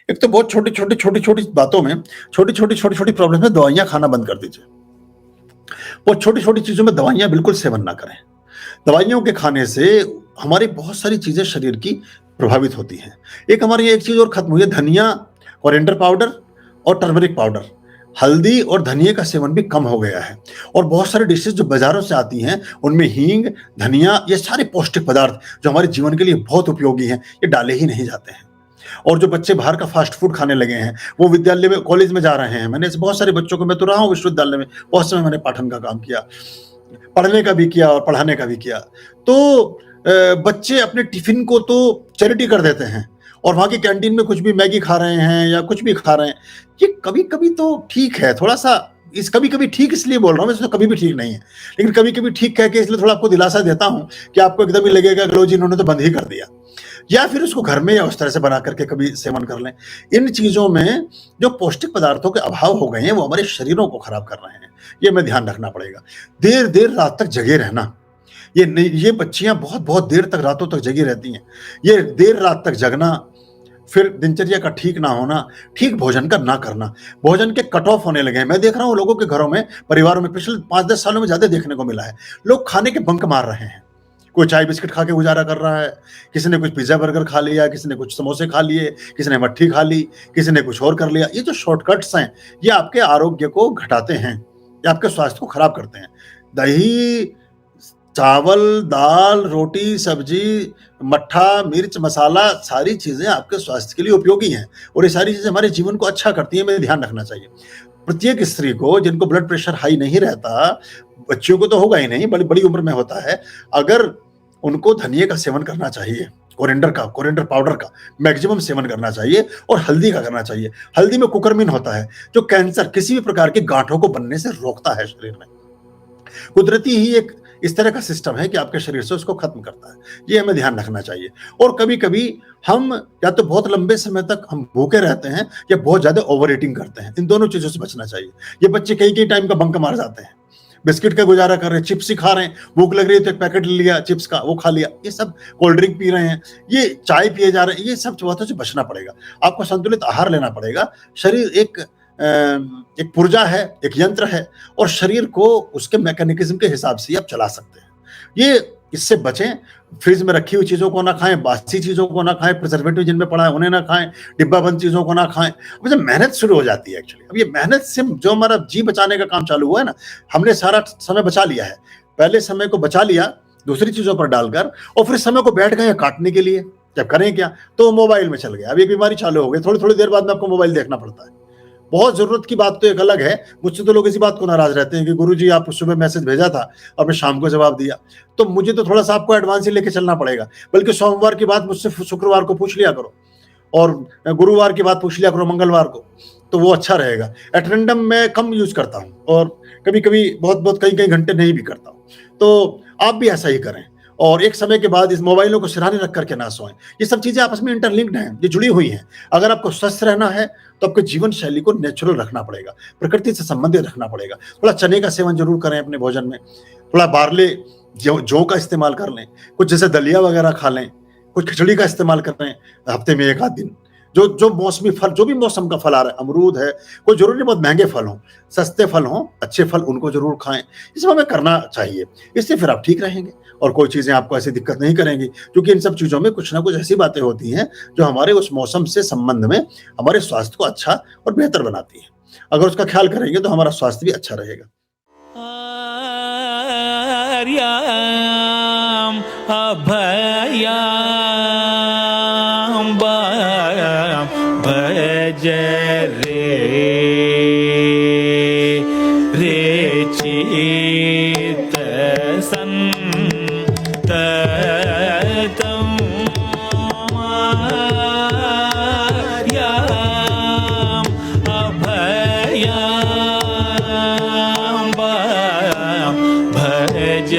एक तो बहुत छोटी-छोटी बातों में, छोटी-छोटी प्रॉब्लम में दवाइयाँ खाना बंद कर दीजिए। बहुत छोटी-छोटी चीज़ों में दवाइयाँ बिल्कुल सेवन ना करें। दवाइयों के खाने से हमारी बहुत सारी चीज़ें शरीर की प्रभावित होती हैं। एक हमारी एक चीज़ और खत्म हुई है, धनिया, कोरिएंडर पाउडर और टर्मरिक पाउडर। हल्दी और धनिये का सेवन भी कम हो गया है और बहुत सारी डिशेज़ जो बाज़ारों से आती हैं, उनमें हींग, धनिया, ये सारे पौष्टिक पदार्थ जो हमारे जीवन के लिए बहुत उपयोगी हैं, ये डाले ही नहीं जाते हैं। और जो बच्चे बाहर का फास्ट फूड खाने लगे हैं, वो विद्यालय में, कॉलेज में जा रहे हैं। मैंने ऐसे बहुत सारे बच्चों को, मैं तो रहा हूँ विश्वविद्यालय में, बहुत समय मैंने पाठन का काम किया, पढ़ने का भी किया और पढ़ाने का भी किया। तो बच्चे अपने टिफ़िन को तो चैरिटी कर देते हैं और वहाँ की कैंटीन में कुछ भी मैगी खा रहे हैं या कुछ भी खा रहे हैं। ये कभी-कभी तो ठीक है, थोड़ा-सा इस कभी-कभी ठीक इसलिए बोल रहा हूँ, वैसे तो कभी भी ठीक नहीं है। लेकिन कभी-कभी ठीक कह के इसलिए थोड़ा आपको दिलासा देता हूँ कि आपको एकदम ही लगेगा कि लो जी, इन्होंने तो बंद ही कर दिया। या फिर उसको घर में या उस तरह से बना करके कभी सेवन कर लें। इन चीज़ों में जो पौष्टिक पदार्थों के अभाव हो गए हैं, वो हमारे शरीरों को खराब कर रहे हैं। ये हमें ध्यान रखना पड़ेगा। देर-देर रात तक जगे रहना, ये बच्चियाँ बहुत-बहुत देर तक, रातों तक जगी रहती हैं। ये देर रात तक जगना, फिर दिनचर्या का ठीक ना होना, ठीक भोजन का ना करना, भोजन के कट ऑफ होने लगे हैं। मैं देख रहा हूँ लोगों के घरों में, परिवारों में पिछले 5-10 सालों में ज़्यादा देखने को मिला है। लोग खाने के बंक मार रहे हैं। कोई चाय बिस्किट खा के गुज़ारा कर रहा है, किसी ने कुछ पिज़्ज़ा बर्गर खा लिया, किसी ने कुछ समोसे खा लिए, किसी ने मट्ठी खा ली, किसी ने कुछ और कर लिया। ये जो शॉर्टकट्स हैं, ये आपके आरोग्य को घटाते हैं, ये आपके स्वास्थ्य को खराब करते हैं। दही, चावल, दाल, रोटी, सब्जी, मट्ठा, मिर्च, मसाला, सारी चीज़ें आपके स्वास्थ्य के लिए उपयोगी हैं और ये सारी चीज़ें हमारे जीवन को अच्छा करती हैं, हमें ध्यान रखना चाहिए। प्रत्येक स्त्री को, जिनको ब्लड प्रेशर हाई नहीं रहता, बच्चियों को तो होगा ही नहीं, बड़ी उम्र में होता है, अगर उनको धनिये का सेवन करना चाहिए, कोरिएंडर पाउडर का मैक्सिमम सेवन करना चाहिए और हल्दी का करना चाहिए। हल्दी में कुकरमिन होता है, जो कैंसर, किसी भी प्रकार की गांठों को बनने से रोकता है शरीर में। कुदरती ही एक इस तरह का सिस्टम है कि आपके शरीर से उसको खत्म करता है। ये हमें ध्यान रखना चाहिए। और कभी-कभी हम या तो बहुत लंबे समय तक हम भूखे रहते हैं या बहुत ज़्यादा ओवर ईटिंग करते हैं। इन दोनों चीज़ों से बचना चाहिए। ये बच्चे कई-कई टाइम का बंक मार जाते हैं। बिस्किट का गुज़ारा कर रहे हैं, चिप्स ही खा रहे हैं, भूख लग रही है तो एक पैकेट ले लिया चिप्स का, वो खा लिया। ये सब, कोल्ड ड्रिंक पी रहे हैं, ये चाय पिए जा रहे हैं, ये सब बातों से बचना पड़ेगा। आपको संतुलित आहार लेना पड़ेगा। शरीर एक पुर्जा है, एक यंत्र है और शरीर को उसके मैकेनिज़्म के हिसाब से आप चला सकते हैं। ये इससे बचें, फ्रिज में रखी हुई चीज़ों को ना खाएँ, बासी चीज़ों को ना खाएँ, प्रिजर्वेटिव जिनमें पड़ा है उन्हें ना खाएँ, डिब्बाबंद चीज़ों को ना खाएँ। अब जब मेहनत शुरू हो जाती है एक्चुअली, अब ये मेहनत से जो हमारा जी बचाने का काम चालू हुआ है ना, हमने सारा समय बचा लिया है। पहले समय को बचा लिया दूसरी चीज़ों पर डालकर और फिर समय को बैठ गए काटने के लिए। जब करें क्या, तो मोबाइल में चल गए। अब एक बीमारी चालू हो गई, थोड़ी-थोड़ी देर बाद में आपको मोबाइल देखना पड़ता है। बहुत ज़रूरत की बात तो एक अलग है। मुझसे तो लोग इसी बात को नाराज़ रहते हैं कि गुरुजी आप सुबह मैसेज भेजा था और मैं शाम को जवाब दिया। तो मुझे तो थोड़ा-सा आपको एडवांस ही लेके चलना पड़ेगा। बल्कि सोमवार की बात मुझसे शुक्रवार को पूछ लिया करो और गुरुवार की बात पूछ लिया करो मंगलवार को, तो वो अच्छा रहेगा। एटेंडम मैं कम यूज़ करता हूँ और कभी-कभी बहुत-बहुत कई-कई घंटे नहीं भी करता हूँ। तो आप भी ऐसा ही करें और एक समय के बाद इस मोबाइलों को सिरहाने रख कर के ना सोएँ। ये सब चीज़ें आपस में इंटरलिंक्ड हैं, ये जुड़ी हुई हैं। अगर आपको स्वस्थ रहना है, तो आपके जीवन शैली को नेचुरल रखना पड़ेगा, प्रकृति से संबंधित रखना पड़ेगा। थोड़ा चने का सेवन ज़रूर करें अपने भोजन में, थोड़ा बार्ले, जौ का इस्तेमाल कर लें, कुछ जैसे दलिया वगैरह खा लें, कुछ खिचड़ी का इस्तेमाल कर लें हफ्ते में 1 आध दिन। जो मौसमी फल, जो भी मौसम का फल आ रहा है, अमरूद है, कोई ज़रूरी नहीं बहुत महँगे फल हों, सस्ते फल हों, अच्छे फल, उनको ज़रूर खाएँ। ये सब हमें करना चाहिए, इससे फिर आप ठीक रहेंगे और कोई चीज़ें आपको ऐसी दिक्कत नहीं करेंगी, क्योंकि इन सब चीज़ों में कुछ ना कुछ ऐसी बातें होती हैं जो हमारे उस मौसम से संबंध में हमारे स्वास्थ्य को अच्छा और बेहतर बनाती हैं। अगर उसका ख्याल करेंगे तो हमारा स्वास्थ्य भी अच्छा रहेगा। आर्याम अभयाम भज रे चित संततम आर्याम अभयाम भज